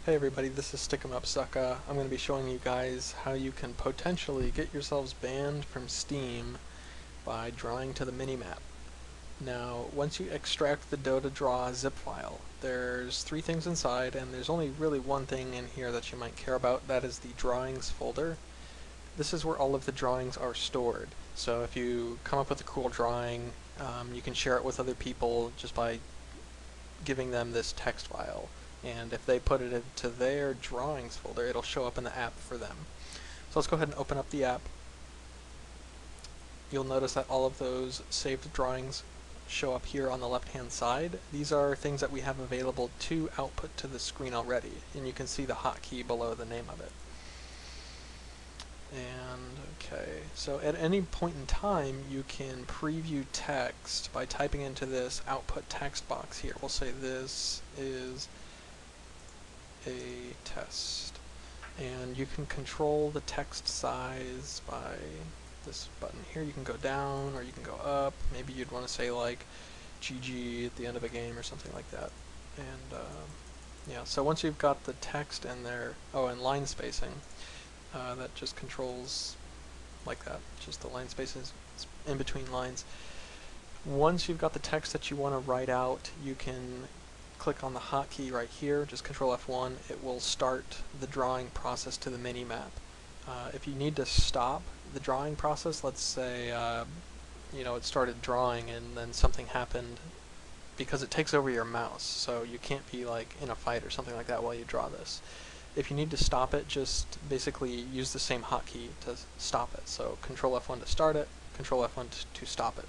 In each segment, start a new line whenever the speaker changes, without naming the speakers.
Hey everybody, this is Stick'em Sucka. I'm going to be showing you guys how you can potentially get yourselves banned from Steam by drawing to the minimap. Now, once you extract the Dota draw zip file, there's three things inside, and there's only really one thing in here that you might care about. That is the drawings folder. This is where all of the drawings are stored. So if you come up with a cool drawing, you can share it with other people just by giving them this text file. And if they put it into their drawings folder, it'll show up in the app for them. So let's go ahead and open up the app. You'll notice that all of those saved drawings show up here on the left-hand side. These are things that we have available to output to the screen already, and you can see the hotkey below the name of it. And okay, so at any point in time, you can preview text by typing into this output text box here. We'll say this is a test, and you can control the text size by this button here. You can go down or you can go up. Maybe you'd want to say like GG at the end of a game or something like that. And yeah, so once you've got the text in there, oh, and line spacing, that just controls like that, just the line spaces in between lines. Once you've got the text that you want to write out, you can click on the hotkey right here, just Control F1. It will start the drawing process to the minimap. If you need to stop the drawing process, let's say you know, it started drawing and then something happened, because it takes over your mouse, so you can't be like in a fight or something like that while you draw this. If you need to stop it, just basically use the same hotkey to stop it. So Control F1 to start it, Control F1 to stop it.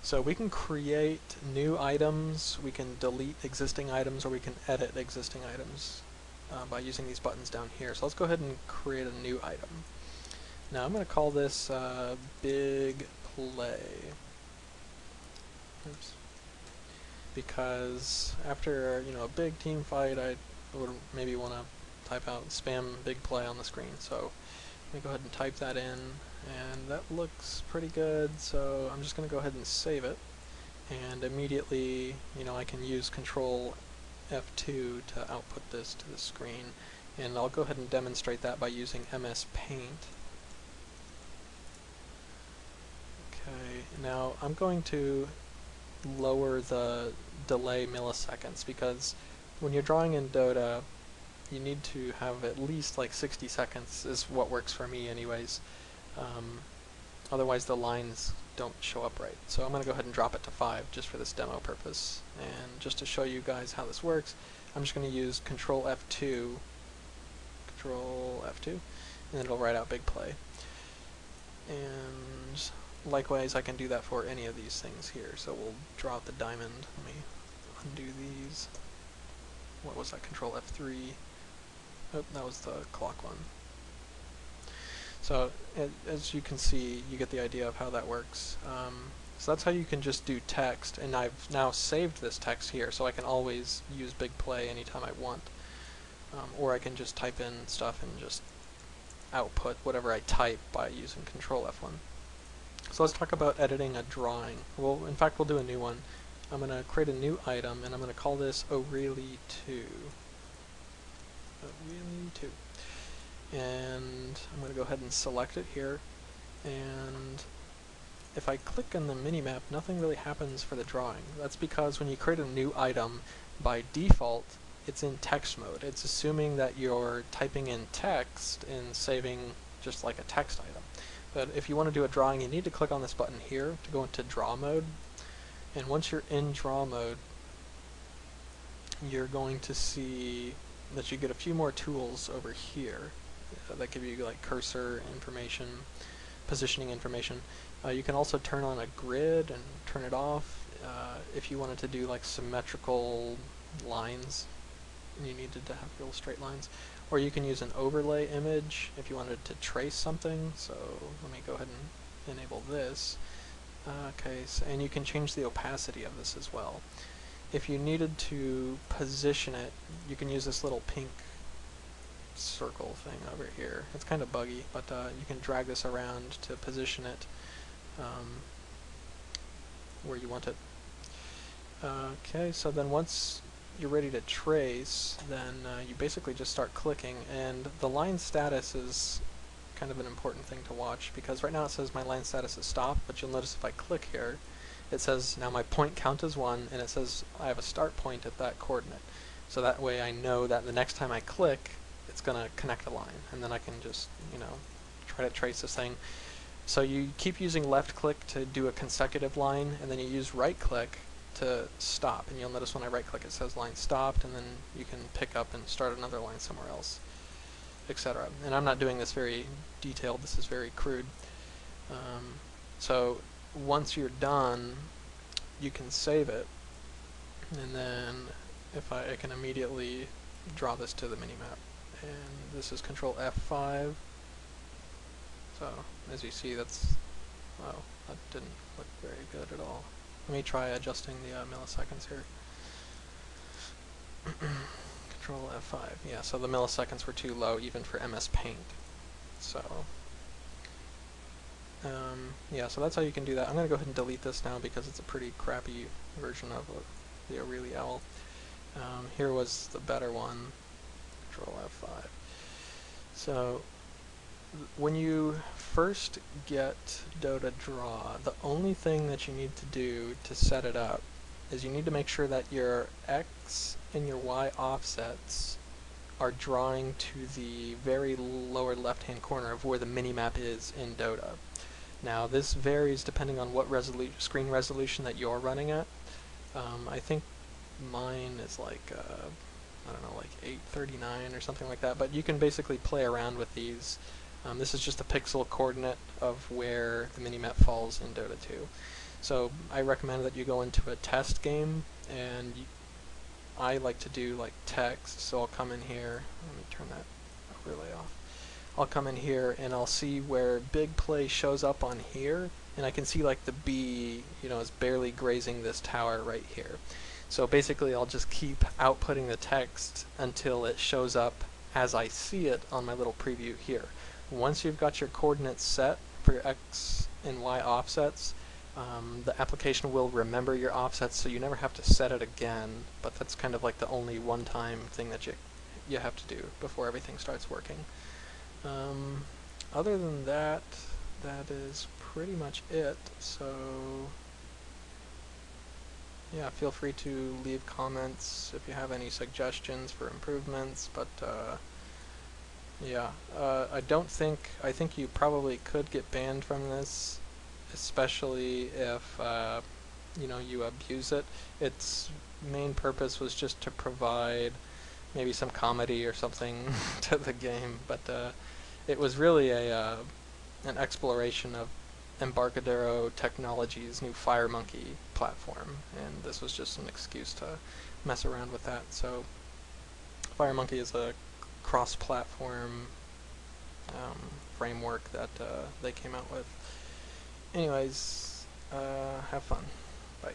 So we can create new items, we can delete existing items, or we can edit existing items by using these buttons down here. So let's go ahead and create a new item. Now I'm going to call this Big Play. Oops. Because after, you know, a big team fight, I would maybe want to type out spam Big Play on the screen. So let me go ahead and type that in, and that looks pretty good, so I'm just going to go ahead and save it, and immediately, you know, I can use Control F2 to output this to the screen, and I'll go ahead and demonstrate that by using MS Paint. Okay, now I'm going to lower the delay milliseconds, because when you're drawing in Dota, you need to have at least like 60 seconds is what works for me anyways. Otherwise the lines don't show up right. So I'm going to go ahead and drop it to 5 just for this demo purpose. And just to show you guys how this works, I'm just going to use Control F2, and it'll write out Big Play. And likewise I can do that for any of these things here. So we'll draw out the diamond. Let me undo these. What was that? Control F3. Oh, that was the clock one. So as you can see, you get the idea of how that works. So that's how you can just do text, and I've now saved this text here, so I can always use Big Play anytime I want. Or I can just type in stuff and just output whatever I type by using Control F1. So let's talk about editing a drawing. Well, in fact, we'll do a new one. I'm going to create a new item, and I'm going to call this O'Reilly 2. O'Reilly 2. And I'm going to go ahead and select it here, and if I click on the minimap, nothing really happens for the drawing. That's because when you create a new item, by default, it's in text mode. It's assuming that you're typing in text and saving just like a text item. But if you want to do a drawing, you need to click on this button here to go into draw mode. And once you're in draw mode, you're going to see that you get a few more tools over here that give you like cursor information, positioning information. You can also turn on a grid and turn it off if you wanted to do like symmetrical lines and you needed to have real straight lines. Or you can use an overlay image if you wanted to trace something. So let me go ahead and enable this. Okay, so, and you can change the opacity of this as well. If you needed to position it, you can use this little pink circle thing over here. It's kind of buggy, but you can drag this around to position it where you want it. Okay, so then once you're ready to trace, then you basically just start clicking, and the line status is kind of an important thing to watch, because right now it says my line status is stopped, but you'll notice if I click here, it says now my point count is 1, and it says I have a start point at that coordinate. So that way I know that the next time I click, it's going to connect a line, and then I can just, try to trace this thing. So you keep using left click to do a consecutive line, and then you use right click to stop. And you'll notice when I right click it says line stopped, and then you can pick up and start another line somewhere else, etc. And I'm not doing this very detailed, this is very crude. So once you're done, you can save it, and then if I can immediately draw this to the minimap. And this is Control F5. So as you see, that didn't look very good at all. Let me try adjusting the milliseconds here. Control F5. Yeah, so the milliseconds were too low even for MS Paint. So yeah, so that's how you can do that. I'm going to go ahead and delete this now because it's a pretty crappy version of the O'Reilly Owl. Here was the better one. Control F5. So when you first get Dota Draw, the only thing that you need to do to set it up is you need to make sure that your X and your Y offsets are drawing to the very lower left-hand corner of where the minimap is in Dota. Now this varies depending on what screen resolution that you're running at. I think mine is like, I don't know, like 839 or something like that, but you can basically play around with these. This is just a pixel coordinate of where the minimap falls in Dota 2. So I recommend that you go into a test game, and I like to do like text, so I'll come in here, let me turn that overlay off. I'll come in here and I'll see where big play shows up on here, and I can see like the B, is barely grazing this tower right here. So basically I'll just keep outputting the text until it shows up as I see it on my little preview here. Once you've got your coordinates set for your X and Y offsets, the application will remember your offsets, so you never have to set it again, but that's kind of like the only one-time thing that you have to do before everything starts working. Other than that, that is pretty much it. So yeah, feel free to leave comments if you have any suggestions for improvements, but yeah, I think you probably could get banned from this, especially if you abuse it. Its main purpose was just to provide maybe some comedy or something to the game, but it was really an exploration of Embarcadero Technologies' new Fire Monkey platform, and this was just an excuse to mess around with that. So Fire Monkey is a cross-platform framework that they came out with. Anyways, have fun. Bye.